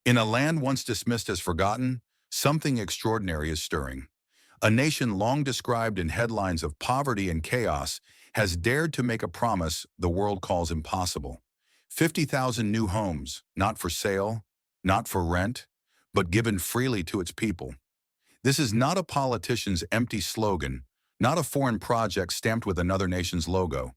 In a land once dismissed as forgotten, something extraordinary is stirring. A nation long described in headlines of poverty and chaos has dared to make a promise the world calls impossible. 50,000 new homes, not for sale, not for rent, but given freely to its people. This is not a politician's empty slogan, not a foreign project stamped with another nation's logo.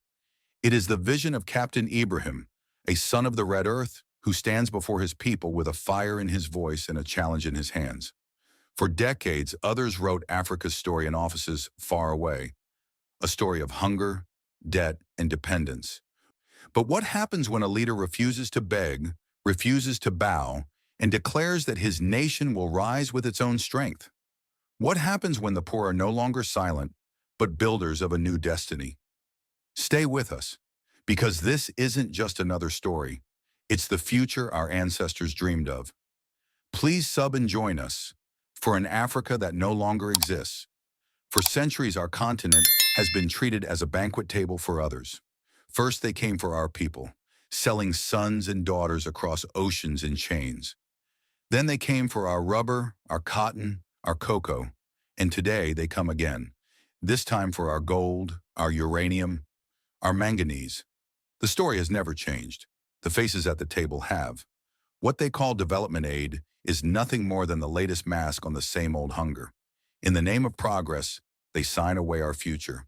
It is the vision of Captain Ibrahim, a son of the Red Earth, who stands before his people with a fire in his voice and a challenge in his hands. For decades, others wrote Africa's story in offices far away, a story of hunger, debt, and dependence. But what happens when a leader refuses to beg, refuses to bow, and declares that his nation will rise with its own strength? What happens when the poor are no longer silent, but builders of a new destiny? Stay with us, because this isn't just another story. It's the future our ancestors dreamed of. Please sub and join us for an Africa that no longer exists. For centuries, our continent has been treated as a banquet table for others. First, they came for our people, selling sons and daughters across oceans in chains. Then they came for our rubber, our cotton, our cocoa, and today they come again, this time for our gold, our uranium, our manganese. The story has never changed. The faces at the table have. What they call development aid is nothing more than the latest mask on the same old hunger. In the name of progress, they sign away our future.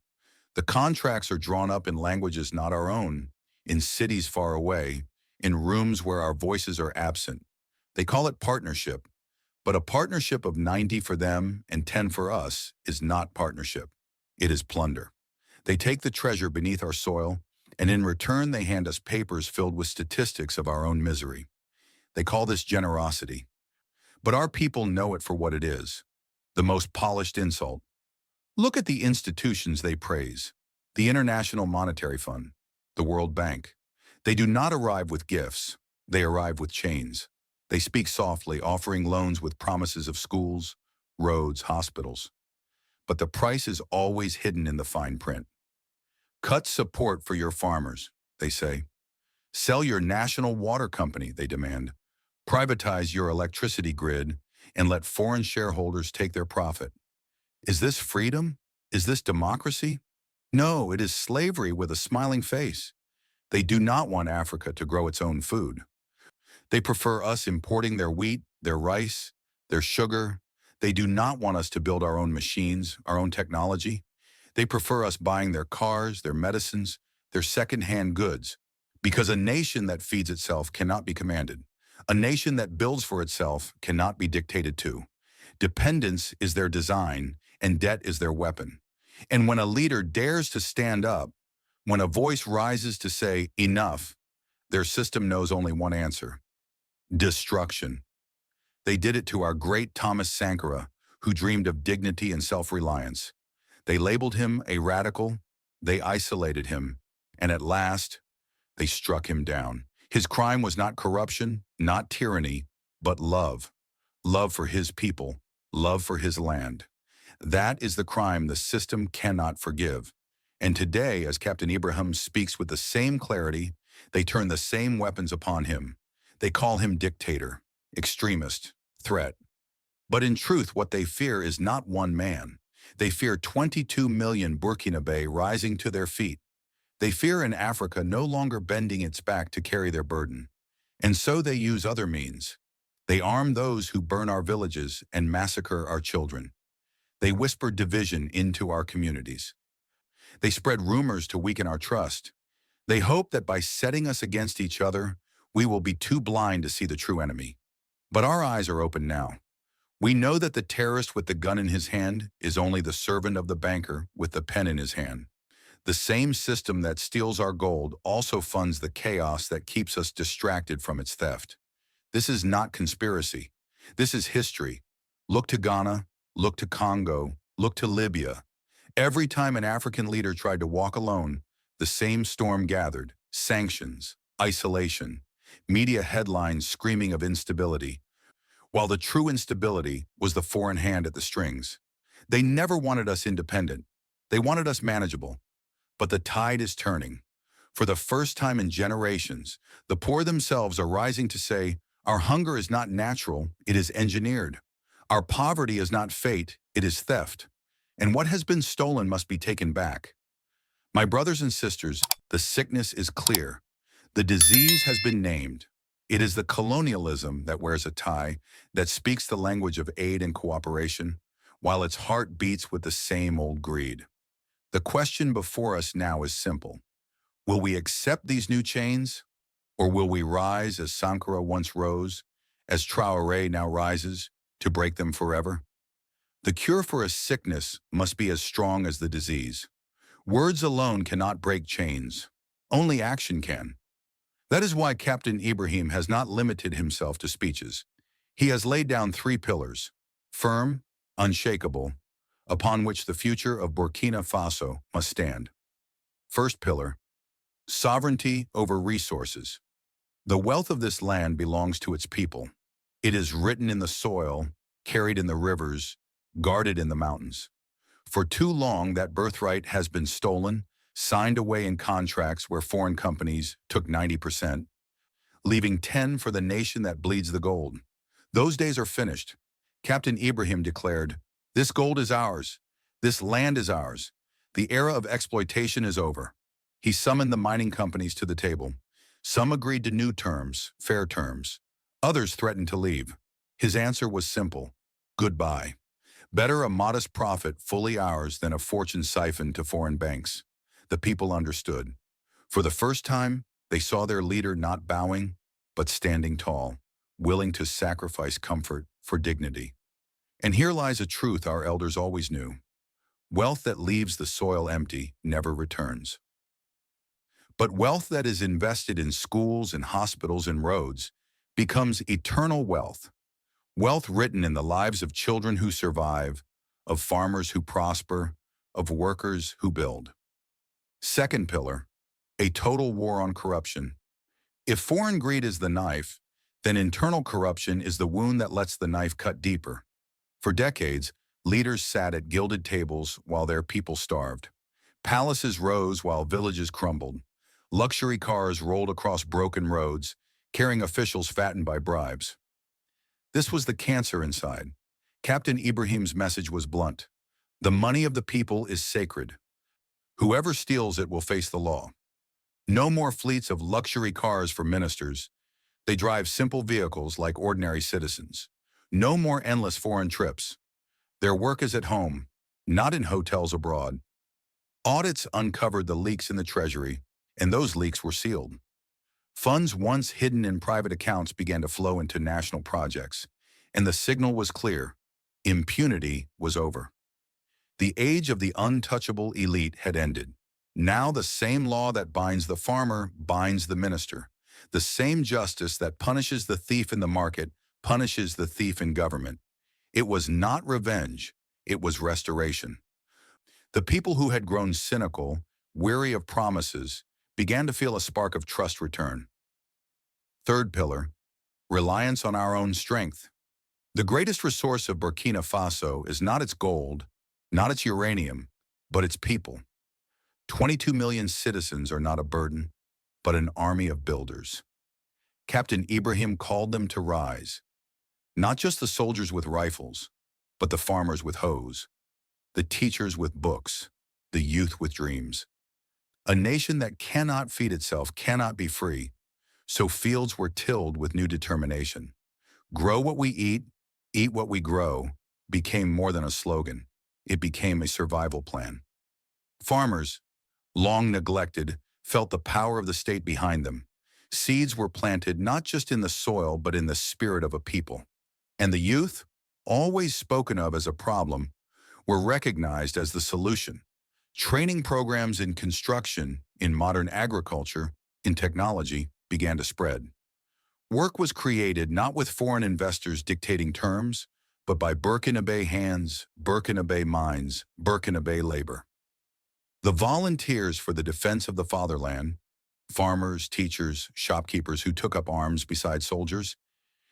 The contracts are drawn up in languages not our own, in cities far away, in rooms where our voices are absent. They call it partnership, but a partnership of 90 for them and 10 for us is not partnership. It is plunder. They take the treasure beneath our soil, and in return they hand us papers filled with statistics of our own misery. They call this generosity. But our people know it for what it is, the most polished insult. Look at the institutions they praise: the International Monetary Fund, the World Bank. They do not arrive with gifts, they arrive with chains. They speak softly, offering loans with promises of schools, roads, hospitals. But the price is always hidden in the fine print. Cut support for your farmers, they say. Sell your national water company, they demand. Privatize your electricity grid and let foreign shareholders take their profit. Is this freedom? Is this democracy? No, it is slavery with a smiling face. They do not want Africa to grow its own food. They prefer us importing their wheat, their rice, their sugar. They do not want us to build our own machines, our own technology. They prefer us buying their cars, their medicines, their second-hand goods. Because a nation that feeds itself cannot be commanded. A nation that builds for itself cannot be dictated to. Dependence is their design, and debt is their weapon. And when a leader dares to stand up, when a voice rises to say, enough, their system knows only one answer: destruction. They did it to our great Thomas Sankara, who dreamed of dignity and self-reliance. They labeled him a radical, they isolated him, and at last, they struck him down. His crime was not corruption, not tyranny, but love. Love for his people, love for his land. That is the crime the system cannot forgive. And today, as Captain Ibrahim speaks with the same clarity, they turn the same weapons upon him. They call him dictator, extremist, threat. But in truth, what they fear is not one man. They fear 22 million Burkinabè rising to their feet. They fear an Africa no longer bending its back to carry their burden. And so they use other means. They arm those who burn our villages and massacre our children. They whisper division into our communities. They spread rumors to weaken our trust. They hope that by setting us against each other, we will be too blind to see the true enemy. But our eyes are open now. We know that the terrorist with the gun in his hand is only the servant of the banker with the pen in his hand. The same system that steals our gold also funds the chaos that keeps us distracted from its theft. This is not conspiracy. This is history. Look to Ghana, look to Congo, look to Libya. Every time an African leader tried to walk alone, the same storm gathered: sanctions, isolation, media headlines screaming of instability, while the true instability was the foreign hand at the strings. They never wanted us independent. They wanted us manageable. But the tide is turning. For the first time in generations, the poor themselves are rising to say, Our hunger is not natural, it is engineered. Our poverty is not fate, it is theft. And what has been stolen must be taken back. My brothers and sisters, the sickness is clear. The disease has been named. It is the colonialism that wears a tie, that speaks the language of aid and cooperation, while its heart beats with the same old greed. The question before us now is simple. Will we accept these new chains? Or will we rise as Sankara once rose, as Traore now rises, to break them forever? The cure for a sickness must be as strong as the disease. Words alone cannot break chains. Only action can. That is why Captain Ibrahim has not limited himself to speeches. He has laid down 3 pillars, firm, unshakable, upon which the future of Burkina Faso must stand. First pillar, sovereignty over resources. The wealth of this land belongs to its people. It is written in the soil, carried in the rivers, guarded in the mountains. For too long, that birthright has been stolen, signed away in contracts where foreign companies took 90%, leaving 10 for the nation that bleeds the gold. Those days are finished. Captain Ibrahim declared, "This gold is ours. This land is ours. The era of exploitation is over." He summoned the mining companies to the table. Some agreed to new terms, fair terms. Others threatened to leave. His answer was simple: goodbye. Better a modest profit fully ours than a fortune siphoned to foreign banks. The people understood. For the first time, they saw their leader not bowing, but standing tall, willing to sacrifice comfort for dignity. And here lies a truth our elders always knew. Wealth that leaves the soil empty never returns. But wealth that is invested in schools and hospitals and roads becomes eternal wealth. Wealth written in the lives of children who survive, of farmers who prosper, of workers who build. Second pillar, a total war on corruption. If foreign greed is the knife, then internal corruption is the wound that lets the knife cut deeper. For decades, leaders sat at gilded tables while their people starved. Palaces rose while villages crumbled. Luxury cars rolled across broken roads, carrying officials fattened by bribes. This was the cancer inside. Captain Ibrahim's message was blunt. The money of the people is sacred. Whoever steals it will face the law. No more fleets of luxury cars for ministers. They drive simple vehicles like ordinary citizens. No more endless foreign trips. Their work is at home, not in hotels abroad. Audits uncovered the leaks in the treasury, and those leaks were sealed. Funds once hidden in private accounts began to flow into national projects, and the signal was clear: impunity was over. The age of the untouchable elite had ended. Now the same law that binds the farmer binds the minister. The same justice that punishes the thief in the market punishes the thief in government. It was not revenge, it was restoration. The people who had grown cynical, weary of promises, began to feel a spark of trust return. Third pillar, reliance on our own strength. The greatest resource of Burkina Faso is not its gold, not its uranium, but its people. 22 million citizens are not a burden, but an army of builders. Captain Ibrahim called them to rise. Not just the soldiers with rifles, but the farmers with hoes, the teachers with books, the youth with dreams. A nation that cannot feed itself cannot be free, so fields were tilled with new determination. Grow what we eat what we grow, became more than a slogan. It became a survival plan. Farmers, long neglected, felt the power of the state behind them. Seeds were planted not just in the soil, but in the spirit of a people. And the youth, always spoken of as a problem, were recognized as the solution. Training programs in construction, in modern agriculture, in technology began to spread. Work was created not with foreign investors dictating terms, but by Burkinabè hands, Burkinabè minds, Burkinabè labor. The volunteers for the defense of the fatherland, farmers, teachers, shopkeepers who took up arms beside soldiers,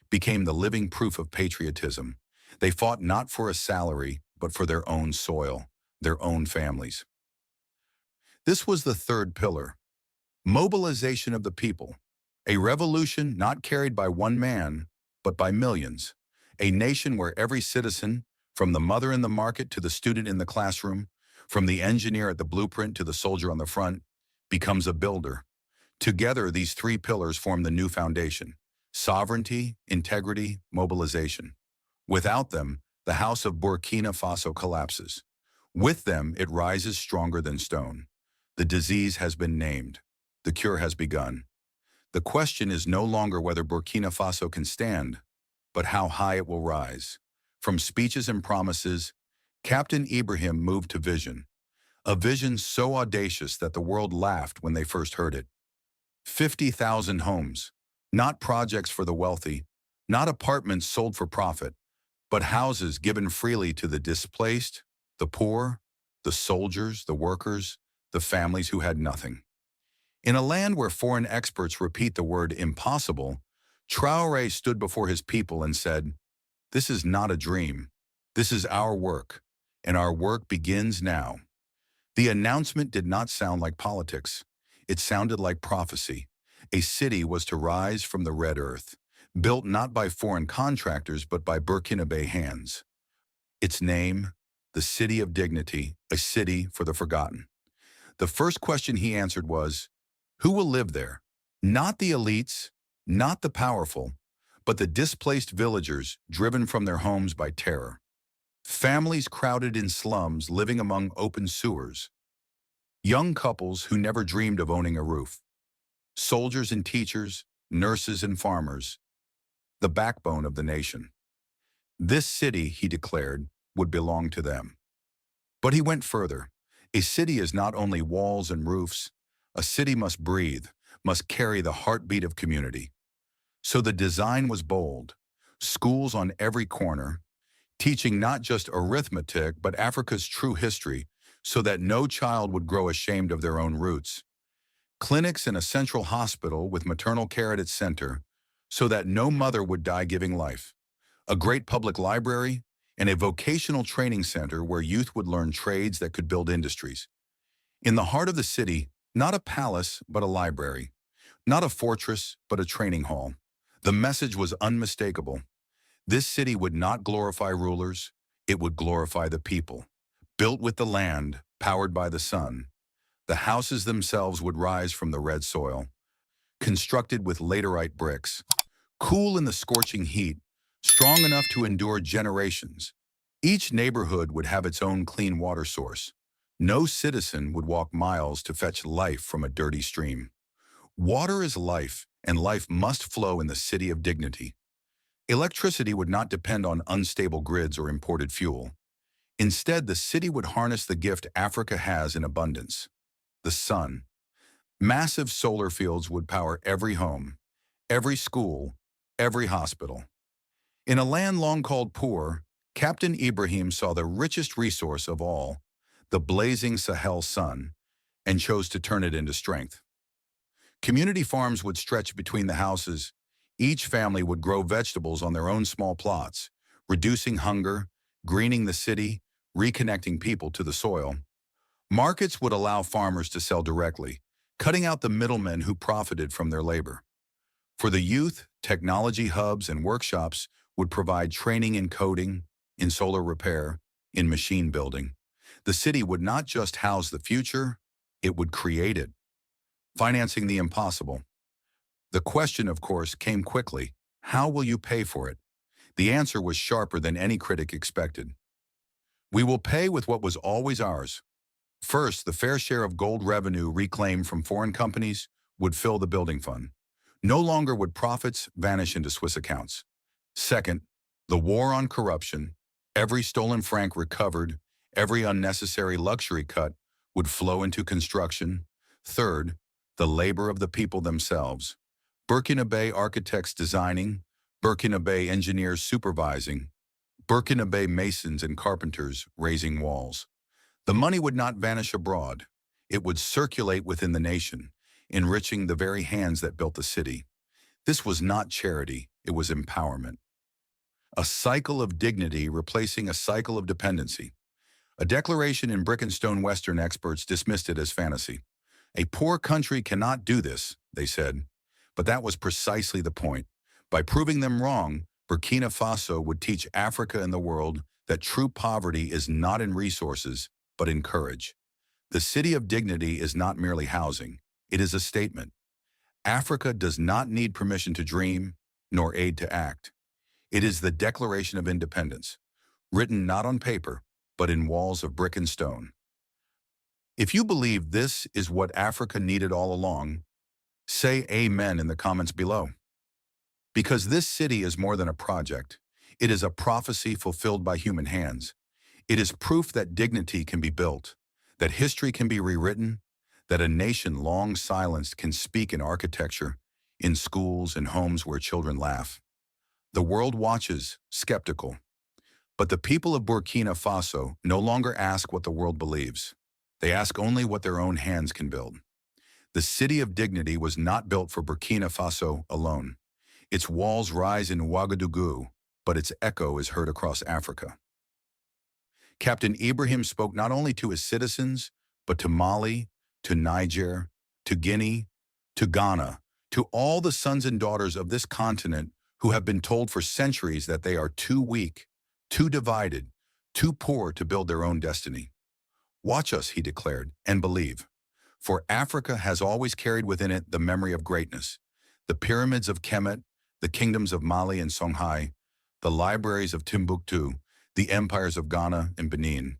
became the living proof of patriotism. They fought not for a salary, but for their own soil, their own families. This was the third pillar, mobilization of the people. A revolution not carried by one man, but by millions. A nation where every citizen, from the mother in the market to the student in the classroom, from the engineer at the blueprint to the soldier on the front, becomes a builder. Together, these three pillars form the new foundation: sovereignty, integrity, mobilization. Without them, the house of Burkina Faso collapses. With them, it rises stronger than stone. The disease has been named. The cure has begun. The question is no longer whether Burkina Faso can stand, but how high it will rise. From speeches and promises, Captain Ibrahim moved to vision, a vision so audacious that the world laughed when they first heard it. 50,000 homes, not projects for the wealthy, not apartments sold for profit, but houses given freely to the displaced, the poor, the soldiers, the workers, the families who had nothing. In a land where foreign experts repeat the word impossible, Traore stood before his people and said, "This is not a dream. This is our work, and our work begins now." The announcement did not sound like politics. It sounded like prophecy. A city was to rise from the red earth, built not by foreign contractors but by Burkinabè hands. Its name, the City of Dignity, a city for the forgotten. The first question he answered was, who will live there? Not the elites, not the powerful, but the displaced villagers driven from their homes by terror. Families crowded in slums living among open sewers. Young couples who never dreamed of owning a roof. Soldiers and teachers, nurses and farmers. The backbone of the nation. This city, he declared, would belong to them. But he went further. A city is not only walls and roofs. A city must breathe, must carry the heartbeat of community. So the design was bold. Schools on every corner, teaching not just arithmetic but Africa's true history so that no child would grow ashamed of their own roots. Clinics in a central hospital with maternal care at its center so that no mother would die giving life. A great public library and a vocational training center where youth would learn trades that could build industries. In the heart of the city, not a palace, but a library. Not a fortress, but a training hall. The message was unmistakable. This city would not glorify rulers, it would glorify the people. Built with the land, powered by the sun. The houses themselves would rise from the red soil. Constructed with laterite bricks. Cool in the scorching heat, strong enough to endure generations. Each neighborhood would have its own clean water source. No citizen would walk miles to fetch life from a dirty stream. Water is life, and life must flow in the city of dignity. Electricity would not depend on unstable grids or imported fuel. Instead, the city would harness the gift Africa has in abundance: the sun. Massive solar fields would power every home, every school, every hospital. In a land long called poor, Captain Ibrahim saw the richest resource of all, the blazing Sahel sun, and chose to turn it into strength. Community farms would stretch between the houses. Each family would grow vegetables on their own small plots, reducing hunger, greening the city, reconnecting people to the soil. Markets would allow farmers to sell directly, cutting out the middlemen who profited from their labor. For the youth, technology hubs and workshops would provide training in coding, in solar repair, in machine building. The city would not just house the future, it would create it. Financing the impossible. The question, of course, came quickly: how will you pay for it? The answer was sharper than any critic expected. We will pay with what was always ours. First, the fair share of gold revenue reclaimed from foreign companies would fill the building fund. No longer would profits vanish into Swiss accounts. Second, the war on corruption, every stolen franc recovered, every unnecessary luxury cut would flow into construction. Third, the labor of the people themselves. Burkinabè architects designing, Burkinabè engineers supervising, Burkinabè masons and carpenters raising walls. The money would not vanish abroad. It would circulate within the nation, enriching the very hands that built the city. This was not charity, it was empowerment. A cycle of dignity replacing a cycle of dependency. A declaration in brick and stone Western experts dismissed it as fantasy. A poor country cannot do this, they said. But that was precisely the point. By proving them wrong, Burkina Faso would teach Africa and the world that true poverty is not in resources, but in courage. The City of Dignity is not merely housing. It is a statement. Africa does not need permission to dream, nor aid to act. It is the Declaration of Independence, written not on paper, but in walls of brick and stone. If you believe this is what Africa needed all along, say amen in the comments below. Because this city is more than a project. It is a prophecy fulfilled by human hands. It is proof that dignity can be built, that history can be rewritten, that a nation long silenced can speak in architecture, in schools and homes where children laugh. The world watches, skeptical. But the people of Burkina Faso no longer ask what the world believes. They ask only what their own hands can build. The City of Dignity was not built for Burkina Faso alone. Its walls rise in Ouagadougou, but its echo is heard across Africa. Captain Ibrahim spoke not only to his citizens, but to Mali, to Niger, to Guinea, to Ghana, to all the sons and daughters of this continent who have been told for centuries that they are too weak, too divided, too poor to build their own destiny. Watch us, he declared, and believe. For Africa has always carried within it the memory of greatness. The pyramids of Kemet, the kingdoms of Mali and Songhai, the libraries of Timbuktu, the empires of Ghana and Benin.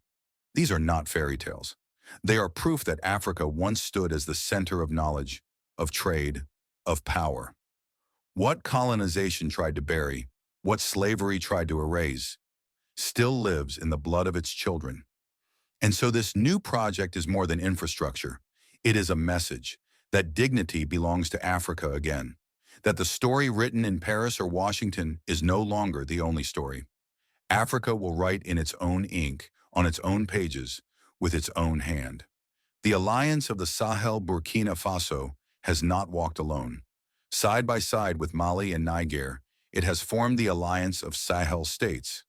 These are not fairy tales. They are proof that Africa once stood as the center of knowledge, of trade, of power. What colonization tried to bury, what slavery tried to erase, still lives in the blood of its children. And so this new project is more than infrastructure. It is a message that dignity belongs to Africa again, that the story written in Paris or Washington is no longer the only story. Africa will write in its own ink, on its own pages, with its own hand. The alliance of the Sahel Burkina Faso has not walked alone. Side by side with Mali and Niger, it has formed the alliance of Sahel states,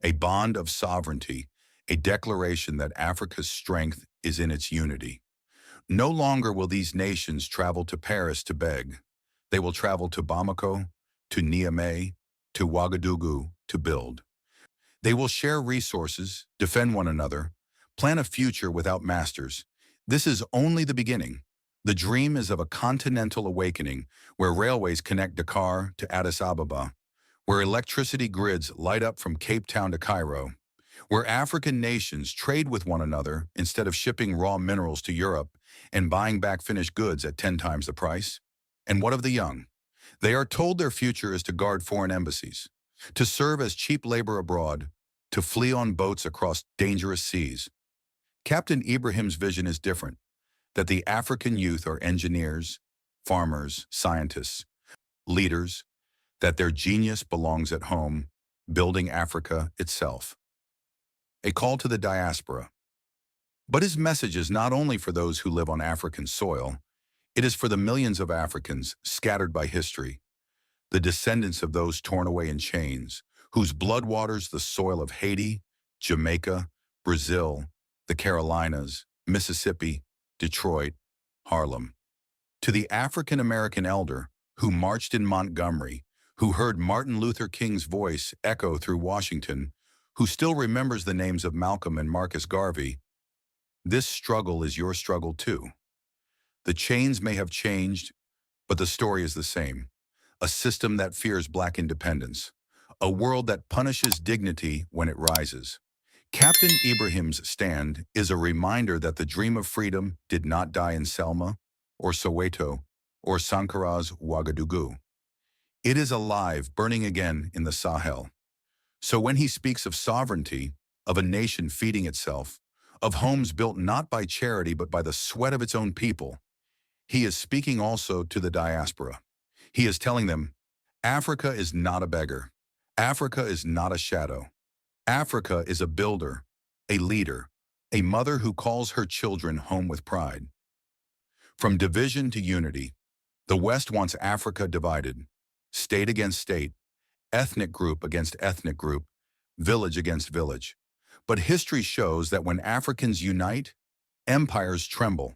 a bond of sovereignty, a declaration that Africa's strength is in its unity. No longer will these nations travel to Paris to beg. They will travel to Bamako, to Niamey, to Ouagadougou to build. They will share resources, defend one another, plan a future without masters. This is only the beginning. The dream is of a continental awakening where railways connect Dakar to Addis Ababa, where electricity grids light up from Cape Town to Cairo, where African nations trade with one another instead of shipping raw minerals to Europe and buying back finished goods at 10 times the price. And what of the young? They are told their future is to guard foreign embassies, to serve as cheap labor abroad, to flee on boats across dangerous seas. Captain Ibrahim's vision is different, that the African youth are engineers, farmers, scientists, leaders, that their genius belongs at home, building Africa itself. A call to the diaspora. But his message is not only for those who live on African soil, it is for the millions of Africans scattered by history, the descendants of those torn away in chains, whose blood waters the soil of Haiti, Jamaica, Brazil, the Carolinas, Mississippi, Detroit, Harlem. To the African-American elder who marched in Montgomery, who heard Martin Luther King's voice echo through Washington, who still remembers the names of Malcolm and Marcus Garvey, this struggle is your struggle too. The chains may have changed, but the story is the same. A system that fears Black independence. A world that punishes dignity when it rises. Captain Ibrahim's stand is a reminder that the dream of freedom did not die in Selma, or Soweto, or Sankara's Ouagadougou. It is alive, burning again in the Sahel. So when he speaks of sovereignty, of a nation feeding itself, of homes built not by charity but by the sweat of its own people, he is speaking also to the diaspora. He is telling them, Africa is not a beggar. Africa is not a shadow. Africa is a builder, a leader, a mother who calls her children home with pride. From division to unity, the West wants Africa divided, state against state, ethnic group against ethnic group, village against village. But history shows that when Africans unite, empires tremble.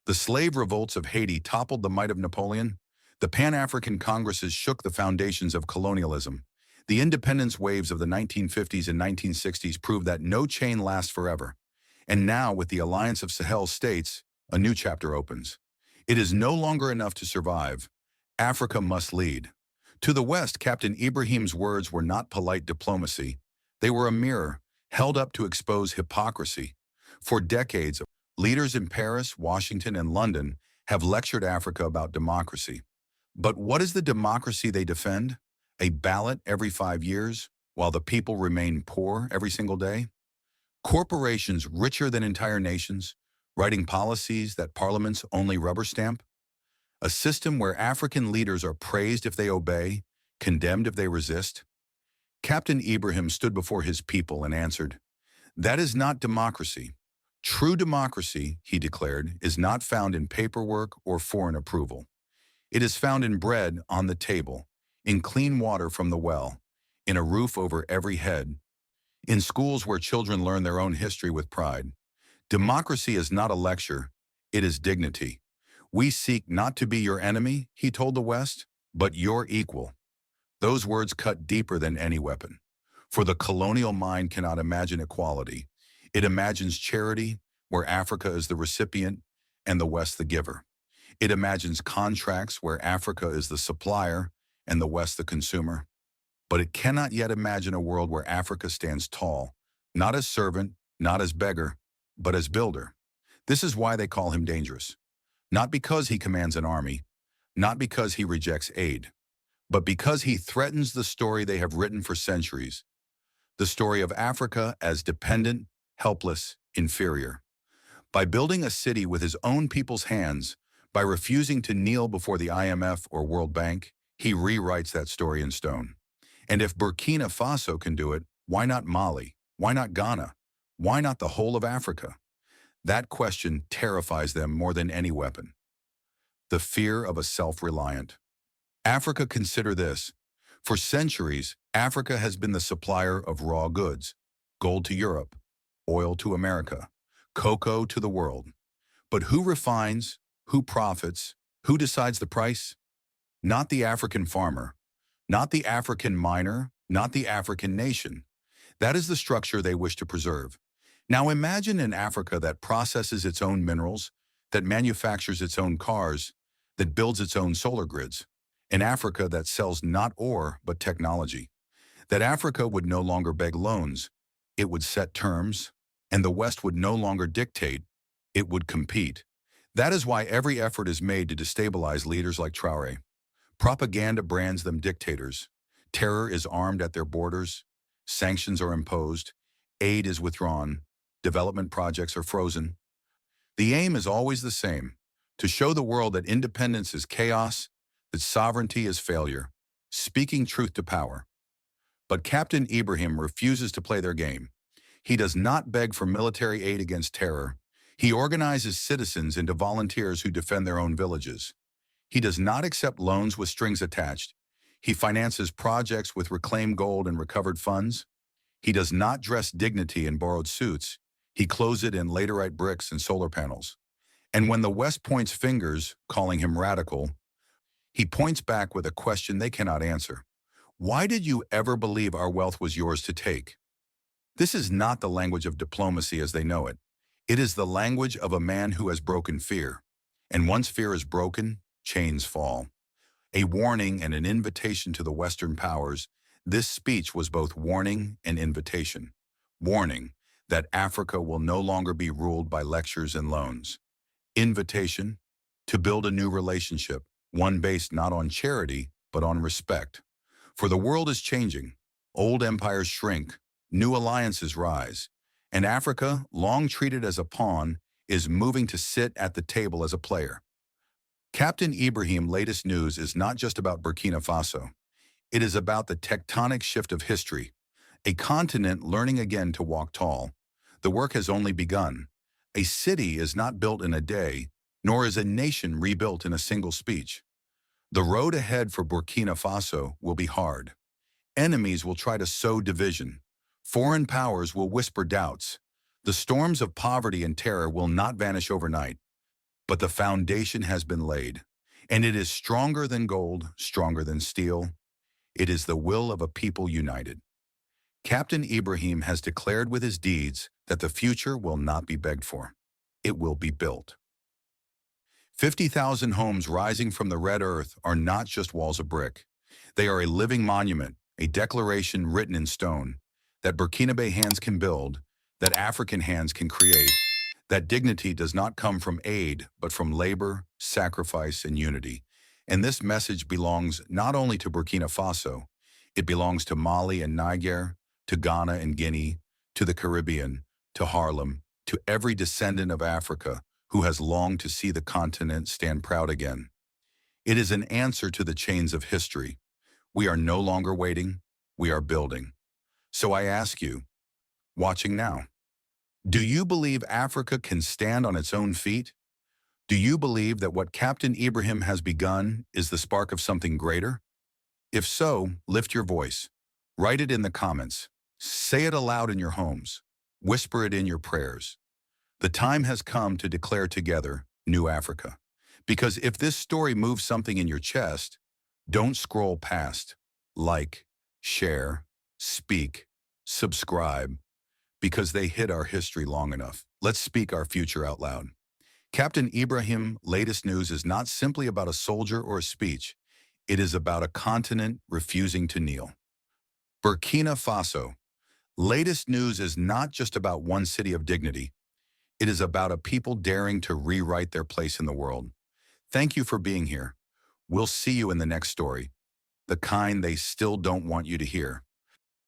The slave revolts of Haiti toppled the might of Napoleon. The Pan-African Congresses shook the foundations of colonialism. The independence waves of the 1950s and 1960s proved that no chain lasts forever. And now, with the alliance of Sahel states, a new chapter opens. It is no longer enough to survive. Africa must lead. To the West, Captain Ibrahim's words were not polite diplomacy. They were a mirror, held up to expose hypocrisy. For decades, leaders in Paris, Washington, and London have lectured Africa about democracy. But what is the democracy they defend? A ballot every 5 years, while the people remain poor every single day? Corporations richer than entire nations, writing policies that parliaments only rubber stamp? A system where African leaders are praised if they obey, condemned if they resist? Captain Ibrahim stood before his people and answered, "That is not democracy. True democracy," he declared, "is not found in paperwork or foreign approval. It is found in bread on the table, in clean water from the well, in a roof over every head, in schools where children learn their own history with pride. Democracy is not a lecture, it is dignity. We seek not to be your enemy," he told the West, "but your equal." Those words cut deeper than any weapon. For the colonial mind cannot imagine equality. It imagines charity, where Africa is the recipient and the West the giver. It imagines contracts where Africa is the supplier and the West the consumer. But it cannot yet imagine a world where Africa stands tall, not as servant, not as beggar, but as builder. This is why they call him dangerous. Not because he commands an army, not because he rejects aid, but because he threatens the story they have written for centuries, the story of Africa as dependent, helpless, inferior. By building a city with his own people's hands, by refusing to kneel before the IMF or World Bank, he rewrites that story in stone. And if Burkina Faso can do it, why not Mali? Why not Ghana? Why not the whole of Africa? That question terrifies them more than any weapon. The fear of a self-reliant. Africa, consider this. For centuries, Africa has been the supplier of raw goods, gold to Europe, oil to America, cocoa to the world. But who refines, who profits, who decides the price? Not the African farmer, not the African miner, not the African nation. That is the structure they wish to preserve. Now imagine an Africa that processes its own minerals, that manufactures its own cars, that builds its own solar grids. An Africa that sells not ore, but technology. That Africa would no longer beg loans, it would set terms, and the West would no longer dictate, it would compete. That is why every effort is made to destabilize leaders like Traore. Propaganda brands them dictators. Terror is armed at their borders. Sanctions are imposed. Aid is withdrawn. Development projects are frozen. The aim is always the same, to show the world that independence is chaos, that sovereignty is failure, speaking truth to power. But Captain Ibrahim refuses to play their game. He does not beg for military aid against terror. He organizes citizens into volunteers who defend their own villages. He does not accept loans with strings attached. He finances projects with reclaimed gold and recovered funds. He does not dress dignity in borrowed suits. He clothes it in laterite bricks and solar panels. And when the West points fingers, calling him radical, he points back with a question they cannot answer. Why did you ever believe our wealth was yours to take? This is not the language of diplomacy as they know it. It is the language of a man who has broken fear. And once fear is broken, chains fall. A warning and an invitation to the Western powers, this speech was both warning and invitation. Warning that Africa will no longer be ruled by lectures and loans. Invitation to build a new relationship, one based not on charity, but on respect. For the world is changing. Old empires shrink, new alliances rise, and Africa, long treated as a pawn, is moving to sit at the table as a player. Captain Ibrahim's latest news is not just about Burkina Faso. It is about the tectonic shift of history, a continent learning again to walk tall. The work has only begun. A city is not built in a day, nor is a nation rebuilt in a single speech. The road ahead for Burkina Faso will be hard. Enemies will try to sow division. Foreign powers will whisper doubts. The storms of poverty and terror will not vanish overnight. But the foundation has been laid. And it is stronger than gold, stronger than steel. It is the will of a people united. Captain Ibrahim has declared with his deeds that the future will not be begged for. It will be built. 50,000 homes rising from the red earth are not just walls of brick. They are a living monument, a declaration written in stone, that Burkinabè hands can build, that African hands can create, that dignity does not come from aid, but from labor, sacrifice, and unity. And this message belongs not only to Burkina Faso, it belongs to Mali and Niger, to Ghana and Guinea, to the Caribbean, to Harlem, to every descendant of Africa who has longed to see the continent stand proud again. It is an answer to the chains of history. We are no longer waiting, we are building. So I ask you, watching now, do you believe Africa can stand on its own feet? Do you believe that what Captain Ibrahim has begun is the spark of something greater? If so, lift your voice. Write it in the comments. Say it aloud in your homes. Whisper it in your prayers. The time has come to declare together New Africa. Because if this story moves something in your chest, don't scroll past. Like, share, speak, subscribe, because they hid our history long enough. Let's speak our future out loud. Captain Ibrahim's latest news is not simply about a soldier or a speech. It is about a continent refusing to kneel. Burkina Faso. Latest news is not just about one city of dignity. It is about a people daring to rewrite their place in the world. Thank you for being here. We'll see you in the next story, the kind they still don't want you to hear.